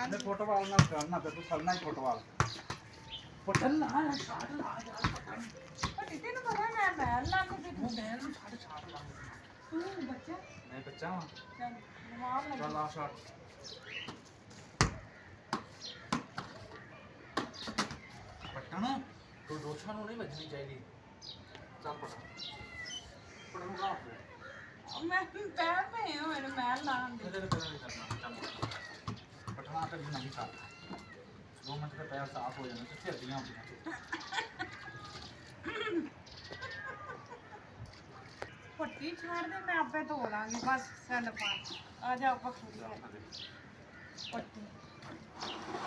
मैं फुटबॉल ना करना पे तू चलना ही फुटबॉल पटल ना शाट ला यार पर इतने ना पता है मैं ला को वो मैं नु शाट ला तू बच्चा मैं बच्चा हूं चल नमाज लग चल आ शाट पटना तो दोछा नु नहीं बजनी चाहिए चल पटा पटा नु कहां पे मैं पैर पे हूं मैंने मैं ला तेरे पैर नहीं करना चल पटना पे भी नहीं कर 2 मिनट में पैर साफ हो जाने तो फिर दियां पट्टी छाड़ दे मैं आपे धो लांगी बस सेंड पा आ जा पकड़ पट्टी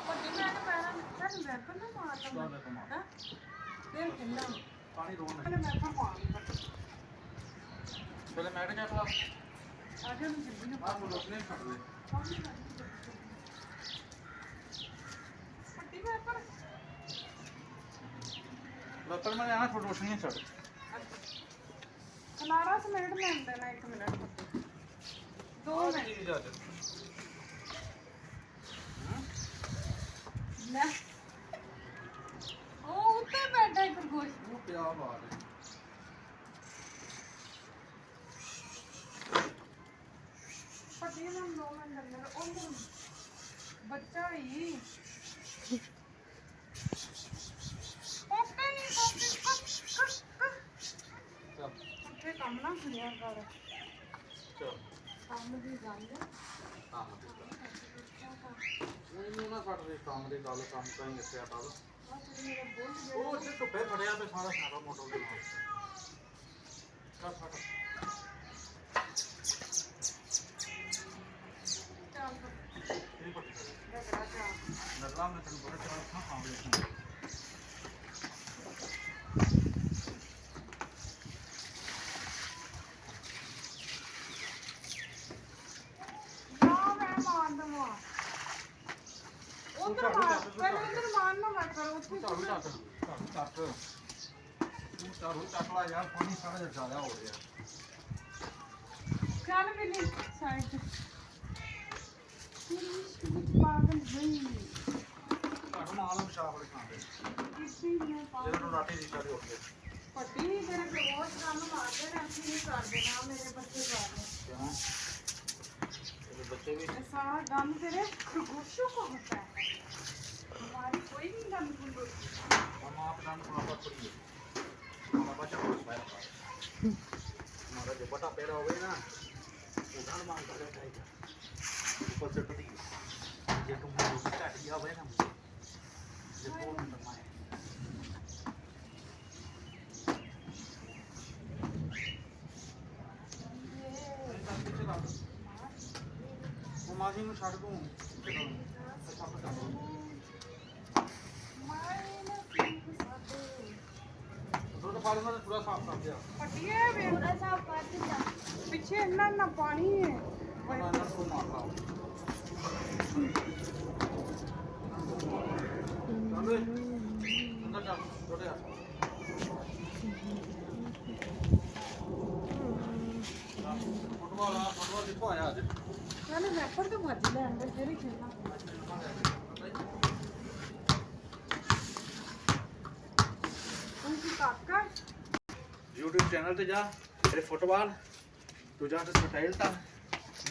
पट्टी मैं ना पैर चल मैं पर ना मार दूं हां देर कितना पानी रोन मैंने मैं पर पानी पहले मैट क्या था आगे में जल्दी ना आप लोग ने कर दे पट्टी मैं पर लतर में आना छोड़ रोशनी चढ़ हमारा से मिनट में अंदर ना 1 मिनट 2 मिनट ना ओ ऊपर बैठा है खरगोश वो क्या बात है पति में 2 मिनट अंदर और बच्चा ही ओके नहीं ओके काम ना किया कर चल काम भी जान ले हां नहीं ना फट रही काम दे गाल काम करेंगे से हटा दो मेरा बोल ਉਹ ਤੇ ਧੁੱਪੇ ਫੜਿਆ ਤੇ ਸਾਰਾ ਸਾਰਾ ਮੋਟਰ ਦੇ ਨਾਲ ਕਰ ਫਟ ਚੱਲ ਇਹ ਪੱਟੀ ਰਗੜਾ ਚਾ ਨਰਲਾ ਮੈਂ ਤੈਨੂੰ ਬੜਾ ਚਾਹ ਖਾ ਖਾਂਗੇ ਨਾ ਮੈਂ ਮਾਰ ਦਵਾਂ ਉਧਰ ਮਾਰ ਪਹਿਲੇ ਉਧਰ ਮਾਰਨਾ ਮਤ ਕਰੋ ਉੱਥੇ ਝਾੜੂ ਚੱਕ ਲਾ ਯਾਰ ਪਾਣੀ ਸਾਰਾ ਜ਼ਿਆਦਾ ਹੋ ਰਿਹਾ ਚੱਲ ਮਿਲੀ ਸਾਈਡ ਤੇ ਪਾਗਲ ਬਈ ਘਰ ਮਾਲ ਪਿਸ਼ਾਬ ਵਾਲੇ ਖਾਂਦੇ ਕਿਸੀ ਨੇ ਜਿਹੜਾ ਨੂੰ ਰਾਤੀ ਰੀਚਾਰਜ ਹੋ ਗਿਆ ਪੱਟੀ ਤੇਰੇ ਬਹੁਤ ਕੰਮ ਮਾਰਦੇ ਨੇ ਅਸੀਂ ਨਹੀਂ ਕਰਦੇ ਨਾ ਮੇਰੇ ਬੱਚੇ ਕਰਦੇ ਕਿਉਂ ਤੇਰੇ ਬੱਚੇ ਵੀ ये सारा गम तेरे खरगोशों को होता है हमारी कोई नहीं गम कुंडो हम आप नाम को आप करिए हमारा बच्चा बस बाहर हमारा जो बटा पैदा हो गया ना उधार मांग कर रहा है ऊपर से टूटी ये तुम मुझे काट दिया हुआ है ना मुझे ये कौन करना है वो माजी ਨੂੰ ਛੱਡ ਦੂੰ ਅੱਛਾ ਪਤਾ ਦੁੱਧ ਪਾ ਲੈਣਾ ਤੇ ਪੂਰਾ ਸਾਫ਼ ਕਰ ਦਿਆ पटिए पूरा साफ कर दिया पीछे इतना ना पानी है ਉਹਨਾਂ ਨੂੰ ਕੋ ਮਾਰ ਲਾ ਚੱਲ ਅੰਦਰ ਜਾ ਛੋਟੇ ਆ ਫੁੱਟਬਾਲ ਦੇਖੋ ਆਇਆ ਅੱਜ मैंने रैपर तो भर दिया अंदर फिर ही खेलना उनकी काका YouTube चैनल पे जा मेरे फुटबॉल तू जा तो स्टाइल था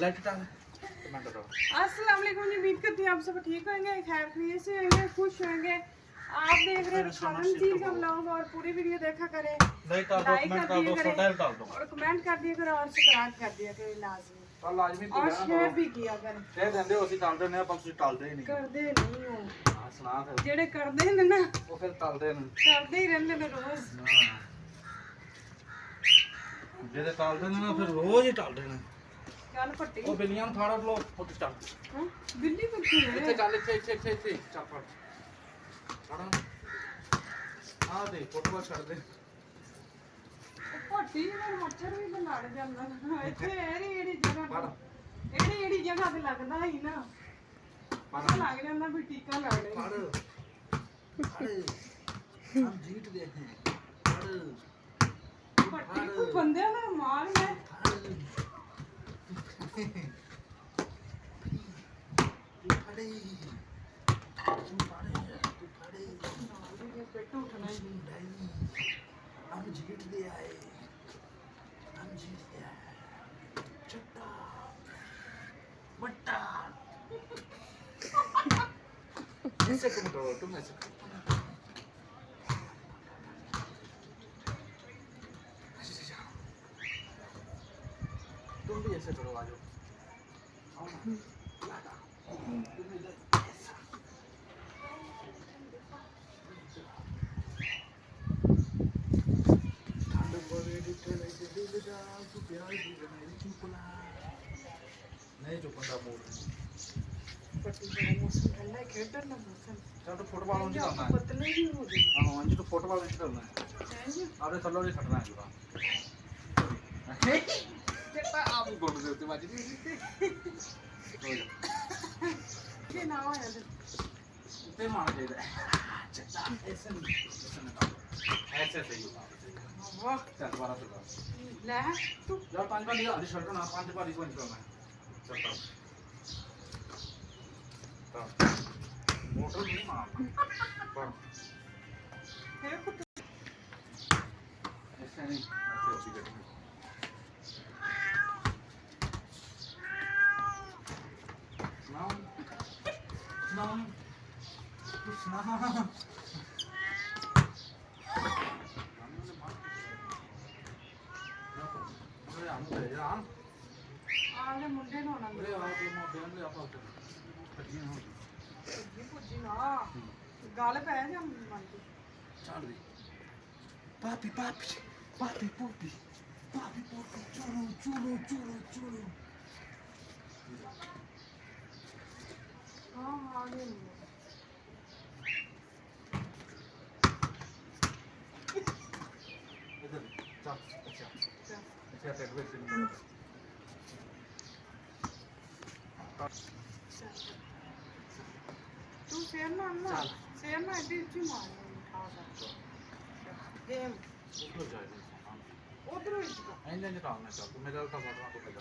लाइक था कमेंट करो अस्सलाम वालेकुम जी उम्मीद करती हूँ आप सब ठीक होंगे खैर खैरियत से होंगे खुश होंगे आप देख रहे हैं खानम जी का ब्लॉग और पूरी वीडियो देखा करें लाइक कर दो कमेंट कर दो स्टाइल डाल दो और कमेंट कर दिया करो और सब्सक्राइब कर दिया करो लाजमी और लाजमी तू और शेयर भी किया करें कह देंगे उसी टालते ने पर ਤੁਸੀਂ ਟਾਲਦੇ ਹੀ ਨਹੀਂ ਕਰਦੇ ਨਹੀਂ ਹੋ ਹਾਂ ਸੁਣਾ ਫਿਰ ਜਿਹੜੇ ਕਰਦੇ ਨੇ ਨਾ ਉਹ ਫਿਰ ਟਾਲਦੇ ਨੇ ਕਰਦੇ ਹੀ ਰਹਿੰਦੇ ਨੇ ਰੋਜ਼ ਜਿਹੜੇ ਟਾਲਦੇ ਨੇ ਨਾ ਫਿਰ ਰੋਜ਼ ਹੀ ਟਾਲਦੇ ਨੇ ਚੱਲ ਪੱਟੀ ਉਹ ਬਿੱਲੀਆਂ ਨੂੰ ਫਾੜਾ ਲੋ ਉੱਤੇ ਚੱਲ ਹਾਂ ਬਿੱਲੀ ਕਿੱਥੇ ਇੱਥੇ ਹੈ ਚੱਲ ਇੱਥੇ ਚੱਲ ਫੜ ਫੜਾ ਆ ਦੇ ਫੁੱਟਬਾਲ ਛੱਡ ਦੇ ਪੱਟੀ ਨਾਲ ਮੱਛਰ ਵੀ ਬਣਾ ਜਾਂਦਾ ਇੱਥੇ ਇਹੜੀ ਜਗ੍ਹਾ ਫੜ ਇਹੜੀ ਜਗ੍ਹਾ ਤੇ ਲੱਗਦਾ ਹੀ ਨਾ ਪਤਾ ਲੱਗ ਜਾਂਦਾ ਵੀ ਟੀਕਾ ਲੱਗ ਰਿਹਾ ਫੜ ਹਮ ਜੀਤ ਦੇ हैं ਫੜ ਪੱਟੀ ਕੋਈ ਬੰਦਿਆਂ ਨਾਲ ਮਾਰ ਹੈ ਫੜ ਤੂੰ ਫੜੇ ਇਹ ਪਿੱਟ ਉੱਠਣਾ ਹੀ ਹਮ ਜੀਤ ਦੇ ਆਏ ਚੱਟਾ ਵੱਟਾ ऐसे तुम करो तुम ऐसे करो तुम भी ऐसे करो आ जाओ आओ ना लागा तुम इधर ऐसा ठंड पड़े दिल जा तू प्यार दी मेरी चुपला नहीं चुपता बोल ਪੱਟੀ ਦਾ ਮੌਸਮ ਠੰਡਾ ਹੈ ਖੇਡਣ ਦਾ ਮੌਸਮ चल तो फुटबॉल नहीं करना है ਪਤਲੇ ਵੀ ਹੋ ਗਏ हां अंजी तो फुटबॉल नहीं करना है ਹਾਂਜੀ आपने थल्लो नहीं खटना है पूरा चट्टा आप गोल दे उत्ते बाजी नहीं हो जा ਕਿ ਨਾ ਹੋਇਆ ਤੇ उत्ते मारना चाहिए चट्टा ऐसे नहीं ऐसे सही होगा ਵਾਹ चल दोबारा से कर ਲੈ ਤੂੰ यार पांच बार लिया शर्ट ना पांच बार इसको नहीं करना है चल मोटर नहीं मारना पर ਫੇਰ ਕੁੱਟ ऐसे नहीं ऐसे अच्छी करेंगे सुनाओ सुनाओ कुछ सुनाओ ਆਲੇ ਮੁੰਡੇ ਨੂੰ ਆਣਾ ले आओ तुम मोटे ले आओ कटियां हो ਭੁੱਜੀ ਭੁੱਜੀ ਨਾ ਗੱਲ ਪੈ ਜਾ ਮਨ ਤੇ चल दी पापी पापी पापी पोपी पापी पोपी चलो चलो चलो चलो ਹਾਂ ਹਾਂ ਇਹ इधर चल अच्छा अच्छा टेक बैक ਤੂੰ ਫੇਰ ਨਾ ਨਾ ਚੱਲ। ਫੇਰ ਨਾ ਇੱਡੀ ਉੱਚੀ ਮਾਰ ਖਾ ਸਕਦਾ ਗੇਮ उधर जाए ਉਧਰੋਂ ਹੀ ਚੁਕਾ ऐसे नहीं डालना चल तू मेरा तो बात तो कर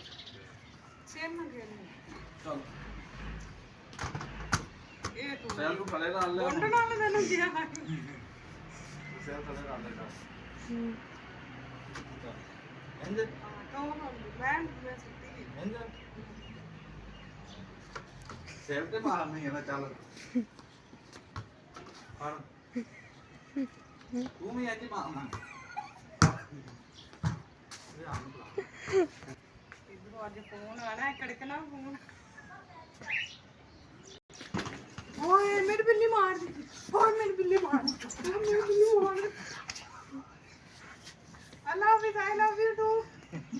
ਫੇਰ ਨਾ ਗੇਮ चल ਇਹ ਤੂੰ सेल को खले डाल ले ਬੋਂਡ ਨਾਲ ਮੈਨੂੰ ਗਿਆ सेल खले डाल ले चल ऐसे ਕੌਣ ਮੈਂ ਸੁੱਤੀ ऐसे सेल पे मारनी है ना चल और तू भी ऐसे मारना ये आने बुला ਇਧਰੋਂ ਅੱਜ ਫੋਨ ਆਣਾ ਕੜਕਣਾ ਫੋਨ ਓਏ ਮੇਰੀ ਬਿੱਲੀ ਮਾਰ ਦਿੱਤੀ ਓਏ ਮੇਰੀ ਬਿੱਲੀ ਮਾਰ ਦਿੱਤੀ ਮੇਰੀ ਬਿੱਲੀ ਮਾਰ ਦਿੱਤੀ I love you too